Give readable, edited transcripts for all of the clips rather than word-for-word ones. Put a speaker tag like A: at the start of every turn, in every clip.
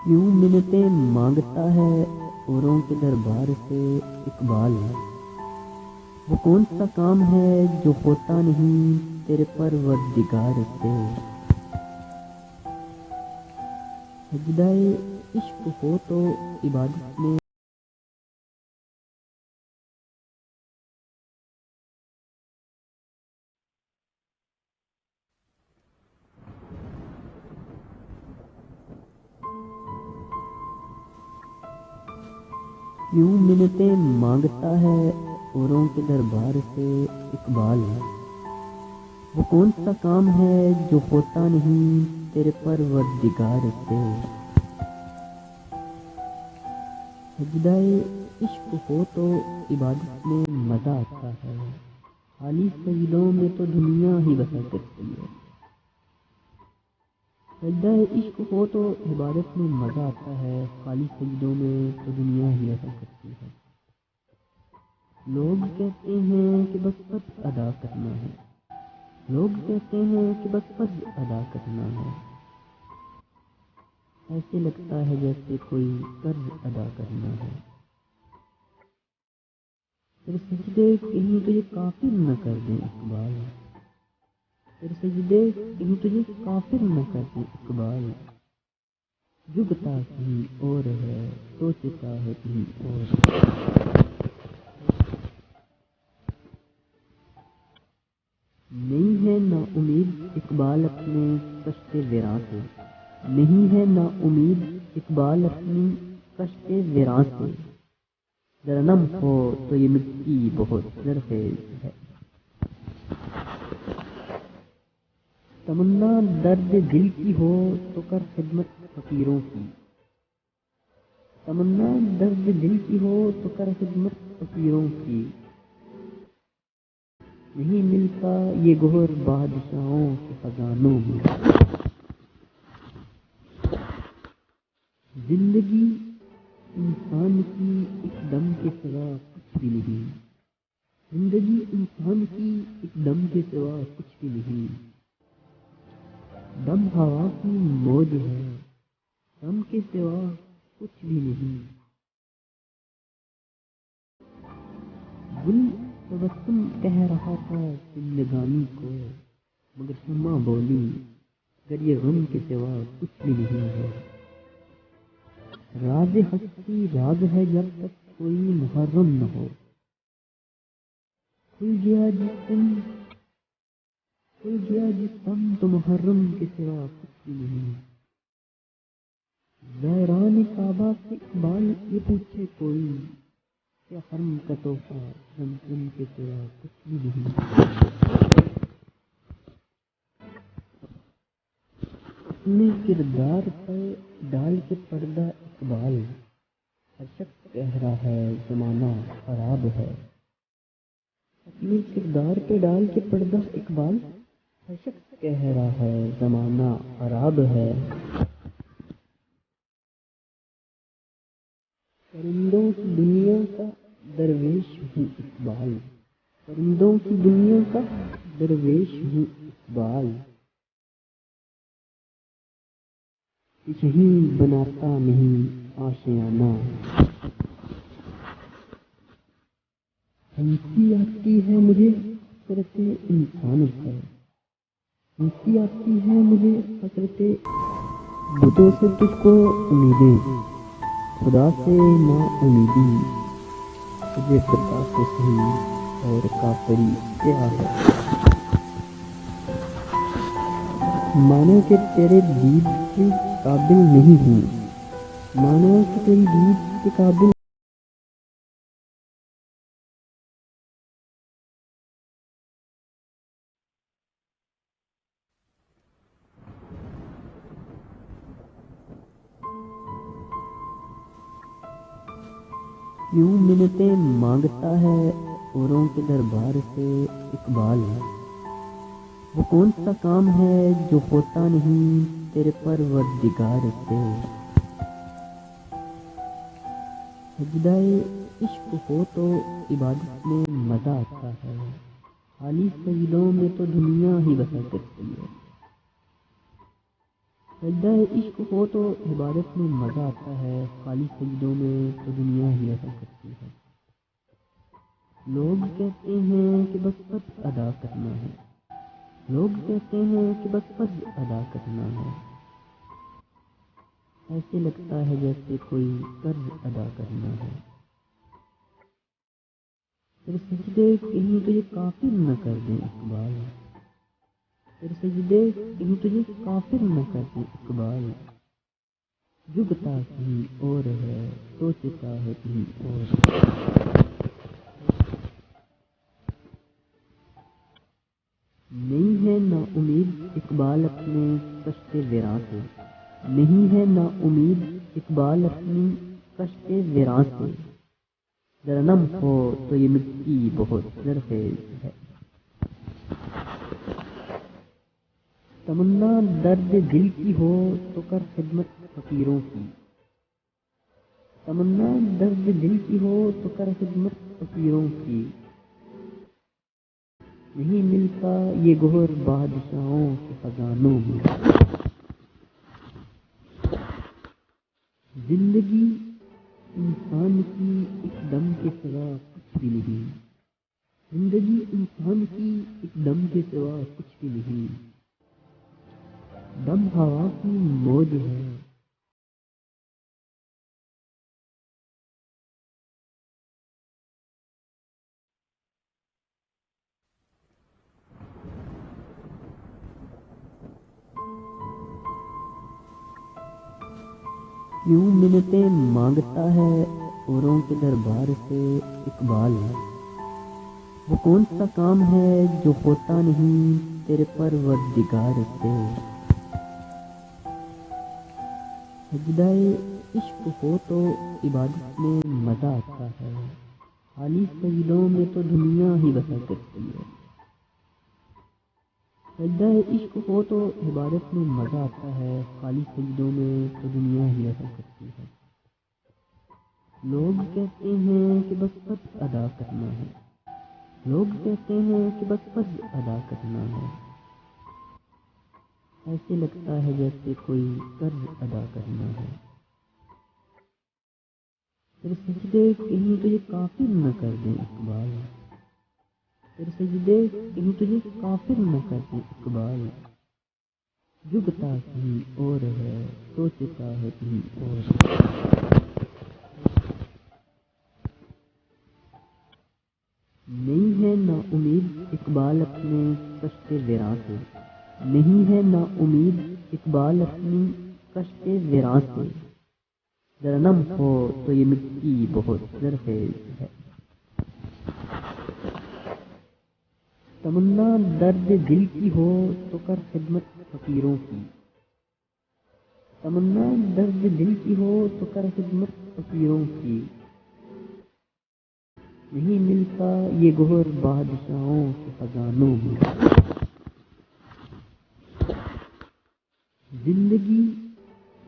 A: یوں منتیں مانگتا ہے اوروں کے دربار سے اقبال ہے، وہ کون سا کام ہے جو ہوتا نہیں تیرے پروردگار سے۔ سجدہ عشق ہو تو عبادت میں یوں منتیں مانگتا ہے اوروں کے دربار سے اقبال ہے، وہ کون سا کام ہے جو ہوتا نہیں تیرے پروردگار سے۔ سجدہ عشق ہو تو عبادت میں مزہ آتا ہے، خالی سجدوں میں تو دنیا ہی بسر کرتی ہے۔ سجدہ عشق ہو تو عبادت میں مزہ آتا ہے، خالی سجدوں میں تو دنیا ہی بسر کرتی ہے۔ لوگ کہتے ہیں کہ بس فرض ادا کرنا ہے، لوگ کہتے ہیں کہ بس فرض ادا کرنا ہے، ایسے لگتا ہے جیسے کوئی قرض ادا کرنا ہے۔ پھر سجدے کہیں تجھے کافر نہ کر دیں اقبال، پھر سجدے کہیں تجھے کافر نہ کر دیں اقبال، جھکتا کہیں اور ہے سوچتا ہے کہیں اور۔ نہیں ہے نا امید اقبال اپنے کشت ویراں سے، نہیں ہے نا امید اقبال اپنی کشت ویراں سے، ذرا نم ہو تو یہ مٹی بہت زرخیز ہے۔ تمنا درد دل کی ہو تو کر خدمت فقیروں کی، تمنا درد دل کی ہو تو کر خدمت فقیروں کی، نہیں ملتا یہ گوہر بادشاہوں کے خزانوں میں۔ زندگی انسان کی ایک دم کے سوا کچھ بھی نہیں، زندگی انسان کی ایک دم کے سوا کچھ بھی نہیں، دم ہوا کی موج ہے دم کے سوا کچھ بھی نہیں۔ گل تبسم کہہ رہا تھا زندگانی کو، مگر شمع بولی گر یہ غم کے سوا کچھ بھی نہیں ہے۔ راز ہستی راز ہے جب تک کوئی محرم نہ ہو، کھل گیا جسم تو محرم کے سوا کچھ بھی نہیں۔ زائران کعبہ سے اقبال یہ پوچھے کوئی کہ حرم کا تحفہ زمزم کے سوا کچھ بھی نہیں۔ اپنے کردار پر ڈال کے پردہ اقبال، ہر شخص کہہ رہا ہے زمانہ خراب ہے۔ اپنے کردار پہ ڈال کے پردہ اقبال، ہر شخص کہہ رہا ہے زمانہ خراب ہے۔ پرندوں کی دنیا کا درویش ہوں اقبال، پرندوں کی دنیا کا درویش ہوں اقبال، کہیں بناتا نہیں آشیانہ۔ ہنسی آتی ہے مجھے حسرت انسان پر، ہنسی آتی ہے مجھے حسرت بتوں سے تجھ کو امیدیں، خدا سے نا امیدی، تجھے خدا سے صحیح اور کافری کیا ہے۔ مانو کہ تیرے دید کے قابل نہیں ہوں، مانو کہ تیری دید کے قابل یوں منتیں مانگتا ہے اوروں کے دربار سے اقبال ہے، وہ کون سا کام ہے جو ہوتا نہیں تیرے پروردگار سے۔ سجدہ عشق ہو تو عبادت میں مزہ آتا ہے، خالی سجدوں میں تو دنیا ہی بسر کرتی ہے۔ سجدہ عشق ہو تو عبادت میں مزہ آتا ہے، خالی سجدوں میں تو دنیا ہی ایسا کرتی ہے۔ لوگ کہتے ہیں کہ بس فرض ادا کرنا ہے، لوگ کہتے ہیں کہ بس فرض ادا کرنا ہے، ایسے لگتا ہے جیسے کوئی قرض ادا کرنا ہے۔ پھر سجدے کہیں تجھے کافر نہ کر دیں اقبال، پھر سجدے کہیں تجھے کافر نہ کر دیں اقبال، جھکتا کہیں اور ہے سوچتا ہے کہیں اور۔ نہیں ہے نا امید اقبال اپنے کشت ویراں سے، نہیں ہے نا امید اقبال اپنی کشت ویراں سے، ذرا نم ہو تو یہ مٹی بہت زرخیز ہے۔ تمنا درد دل کی ہو تو کر خدمت فقیروں کی، تمنا درد دل کی ہو تو کر خدمت فقیروں کی، نہیں ملتا یہ گوہر بادشاہوں کے خزانوں میں۔ زندگی انسان کی ایک دم کے سوا کچھ بھی نہیں، زندگی انسان کی ایک دم کے سوا کچھ بھی نہیں، دم ہوا کی موج ہے۔ کیوں منتیں مانگتا ہے اوروں کے دربار سے اقبال، وہ کون سا کام ہے جو ہوتا نہیں تیرے پروردگار سے۔ سجدہ عشق ہو تو عبادت میں مزہ آتا ہے، خالی سجدوں میں تو دنیا ہی بسا کرتی ہے۔ سجدہ عشق ہو تو عبادت میں مزہ آتا ہے، خالی سجدوں میں تو دنیا ہی ایسا کرتی ہے۔ لوگ کہتے ہیں کہ بس فرض ادا کرنا ہے، لوگ کہتے ہیں کہ بس فرض ادا کرنا ہے، ایسے لگتا ہے جیسے کوئی قرض ادا کرنا ہے۔ پھر سجدے کہیں تجھے کافر نہ کر دیں اقبال، پھر سجدے کہیں تجھے کافر نہ کر دیں اقبال، جھکتا کہیں اور ہے سوچتا ہے کہیں اور۔ نہیں ہے نا امید اقبال اپنے کشت ویراں سے، نہیں ہے نا امید اقبال اپنی کشت ویراں سے، ذرا نم ہو تو یہ مٹی بہت زرخیز ہے۔ تمنا درد دل کی ہو تو کر خدمت فقیروں کی، تمنا درد دل کی ہو تو کر خدمت فقیروں کی، نہیں ملتا یہ گوہر بادشاہوں کے خزانوں میں۔ زندگی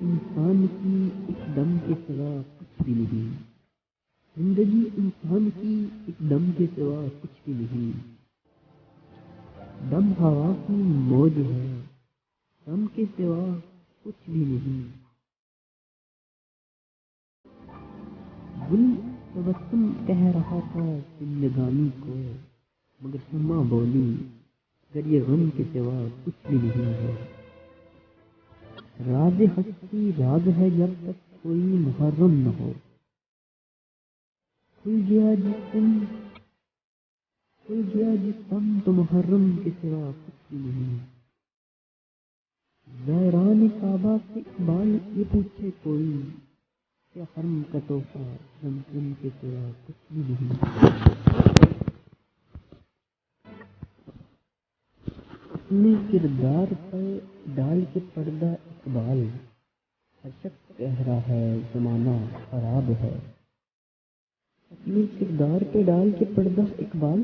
A: انسان کی ایک دم کے سوا کچھ بھی نہیں، زندگی انسان کی ایک دم کے سوا کچھ بھی نہیں، دم ہوا کی موج ہے، دم کے سوا کچھ بھی نہیں۔ گل تبسم کہہ رہا تھا زندگانی کو، مگر شمع بولی گر یہ غم کے سوا کچھ بھی نہیں ہے۔ راز ہستی راز ہے جب تک کوئی محرم نہ ہو، کھل گیا جسم تو محرم کے سوا کچھ بھی نہیں۔ زائران کعبہ سے اقبال یہ پوچھے کوئی کہ حرم کا تحفہ زمزم کے سوا کچھ بھی نہیں۔ اپنے کردار پر ڈال کے پردہ اقبال، ہر شخص کہہ رہا ہے زمانہ خراب ہے، اپنے کردار پہ ڈال کے پردہ اقبال،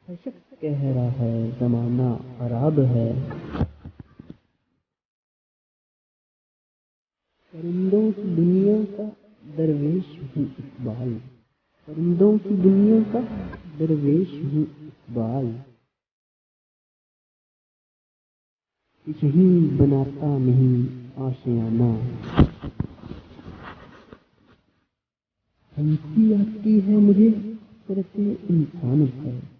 A: ہر شخص کہہ رہا ہے زمانہ خراب ہے۔ پرندوں کی دنیا کا درویش ہوں اقبال، پرندوں کی دنیا کا درویش ہوں اقبال، کہ کہیں بناتا نہیں آشیانہ، ہنسی آتی ہے مجھے فطرت انسان پر،